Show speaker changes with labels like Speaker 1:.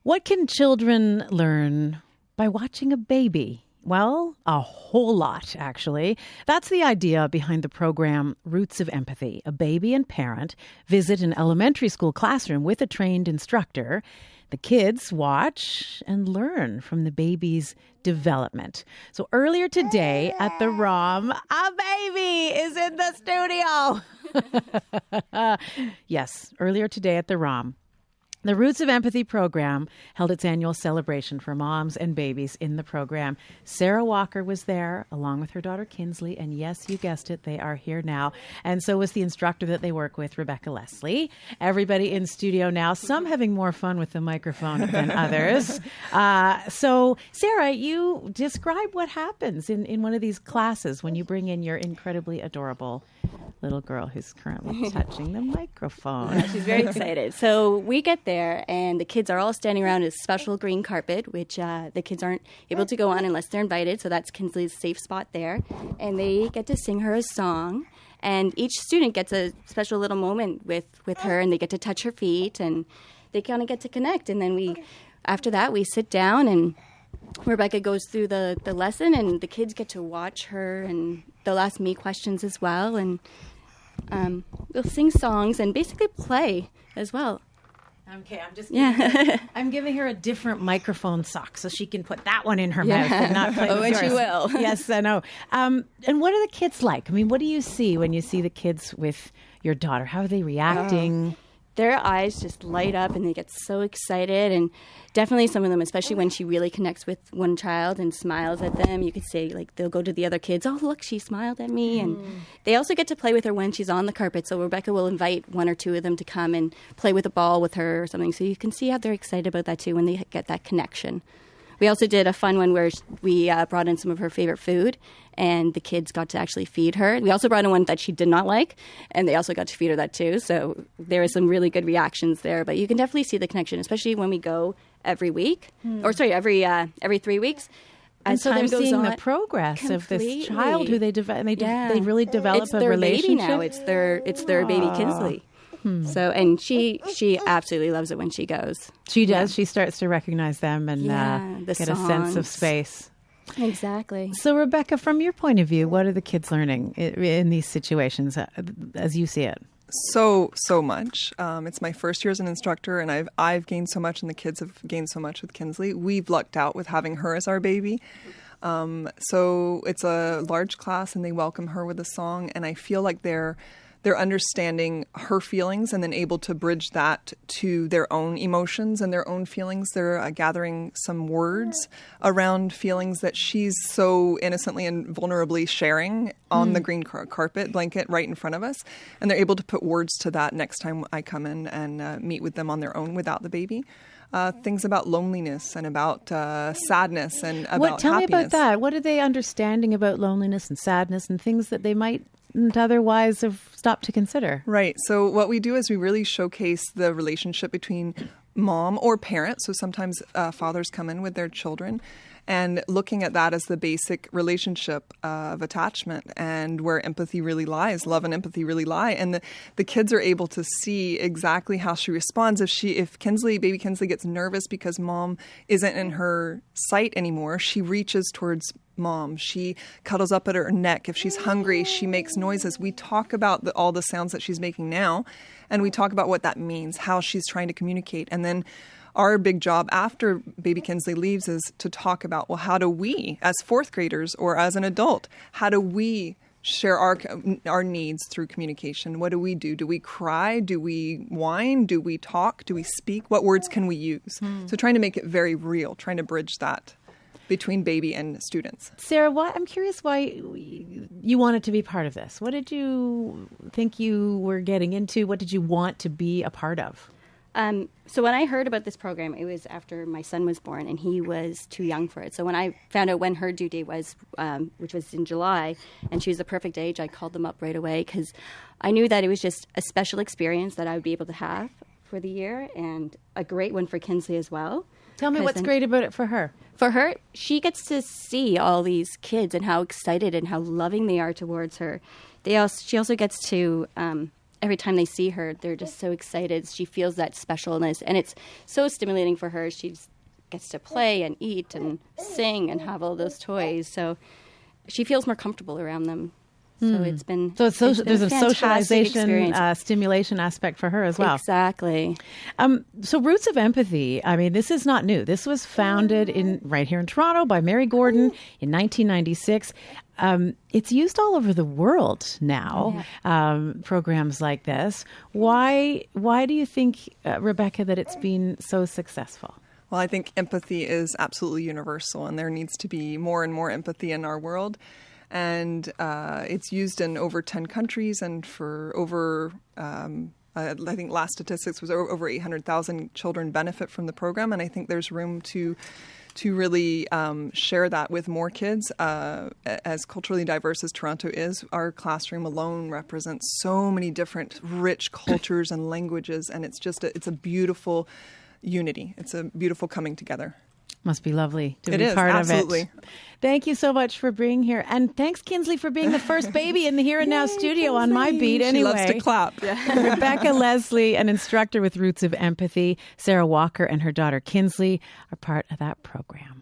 Speaker 1: What can children learn by watching a baby? Well, a whole lot, actually. That's the idea behind the program Roots of Empathy. A baby and parent visit an elementary school classroom with a trained instructor. The kids watch and learn from the baby's development. So earlier today at the ROM, a baby is in the studio. Yes, earlier today at the ROM. The Roots of Empathy program held its annual celebration for moms and babies in the program. Sarah Walker was there along with her daughter Kinsley, and yes, you guessed it, they are here now. And so was the instructor that they work with, Rebecca Leslie. Everybody in studio now, some having more fun with the microphone than others. So Sarah, you describe what happens in one of these classes when you bring in your incredibly adorable little girl who's currently touching the microphone.
Speaker 2: Yeah, she's very excited. So we get there, and the kids are all standing around a special green carpet, which the kids aren't able to go on unless they're invited. So that's Kinsley's safe spot there. And they get to sing her a song. And each student gets a special little moment with her, and they get to touch her feet, and they kind of get to connect. And then after that, we sit down, and Rebecca goes through the lesson, and the kids get to watch her, and they'll ask me questions as well, and they'll sing songs and basically play as well.
Speaker 1: Okay, I'm giving her a different microphone sock so she can put that one in her mouth and not play with
Speaker 2: and
Speaker 1: yours.
Speaker 2: she will.
Speaker 1: Yes, I know. And what are the kids like? I mean, what do you see when you see the kids with your daughter? How are they reacting?
Speaker 2: Their eyes just light up and they get so excited, and definitely some of them, especially when she really connects with one child and smiles at them, you could say, like, they'll go to the other kids, oh, look, she smiled at me. And they also get to play with her when she's on the carpet, so Rebecca will invite one or two of them to come and play with a ball with her or something, so you can see how they're excited about that too when they get that connection. We also did a fun one where we brought in some of her favorite food, and the kids got to actually feed her. We also brought in one that she did not like, and they also got to feed her that too. So there were some really good reactions there. But you can definitely see the connection, especially when we go every week, every 3 weeks.
Speaker 1: And so they're seeing the progress of this child who they develop. They really develop a relationship.
Speaker 2: It's their baby now. It's their baby Kinsley. So, and she absolutely loves it when she goes.
Speaker 1: She does. Yeah. She starts to recognize them and get songs. A sense of space.
Speaker 2: Exactly.
Speaker 1: So, Rebecca, from your point of view, what are the kids learning in these situations as you see it?
Speaker 3: So much. It's my first year as an instructor, and I've gained so much, and the kids have gained so much with Kinsley. We've lucked out with having her as our baby. So it's a large class, and they welcome her with a song, and I feel like they're understanding her feelings and then able to bridge that to their own emotions and their own feelings. They're gathering some words around feelings that she's so innocently and vulnerably sharing on the green carpet blanket right in front of us. And they're able to put words to that next time I come in and meet with them on their own without the baby. Things about loneliness and about sadness and about
Speaker 1: Tell
Speaker 3: happiness.
Speaker 1: me about that. What are they understanding about loneliness and sadness and things that they might otherwise have stopped to consider?
Speaker 3: Right. So what we do is we really showcase the relationship between mom or parent. So sometimes fathers come in with their children, and looking at that as the basic relationship of attachment and where empathy really lies, love and empathy really lie. And the kids are able to see exactly how she responds. If baby Kinsley gets nervous because mom isn't in her sight anymore, she reaches towards mom. She cuddles up at her neck. If she's hungry, she makes noises. We talk about all the sounds that she's making now, and we talk about what that means, how she's trying to communicate. And then our big job after baby Kinsley leaves is to talk about, well, how do we, as fourth graders or as an adult, how do we share our needs through communication? What do we do? Do we cry? Do we whine? Do we talk? Do we speak? What words can we use? So trying to make it very real, trying to bridge that between baby and students.
Speaker 1: Sarah, I'm curious why you wanted to be part of this. What did you think you were getting into? What did you want to be a part of?
Speaker 2: So when I heard about this program, it was after my son was born, and he was too young for it. So when I found out when her due date was, which was in July, and she was the perfect age, I called them up right away because I knew that it was just a special experience that I would be able to have for the year, and a great one for Kinsley as well.
Speaker 1: Tell me what's great about it for her.
Speaker 2: For her, she gets to see all these kids and how excited and how loving they are towards her. She also gets to every time they see her, they're just so excited. She feels that specialness, and it's so stimulating for her. She gets to play and eat and sing and have all those toys. So she feels more comfortable around them. So it's been
Speaker 1: there's a socialization, stimulation aspect for her as well.
Speaker 2: Exactly.
Speaker 1: So Roots of Empathy, I mean, this is not new. This was founded right here in Toronto by Mary Gordon in 1996. It's used all over the world now, programs like this. Why do you think, Rebecca, that it's been so successful?
Speaker 3: Well, I think empathy is absolutely universal, and there needs to be more and more empathy in our world. And it's used in over 10 countries, and for over, I think last statistics was over 800,000 children benefit from the program. And I think there's room to really share that with more kids. As culturally diverse as Toronto is, our classroom alone represents so many different rich cultures and languages, and it's just it's a beautiful unity. It's a beautiful coming together.
Speaker 1: Must be lovely to be part
Speaker 3: absolutely.
Speaker 1: of it. Thank you so much for being here. And thanks, Kinsley, for being the first baby in the Here and Now studio on my beat anyway.
Speaker 3: She loves to clap.
Speaker 1: Rebecca Leslie, an instructor with Roots of Empathy, Sarah Walker and her daughter Kinsley are part of that program.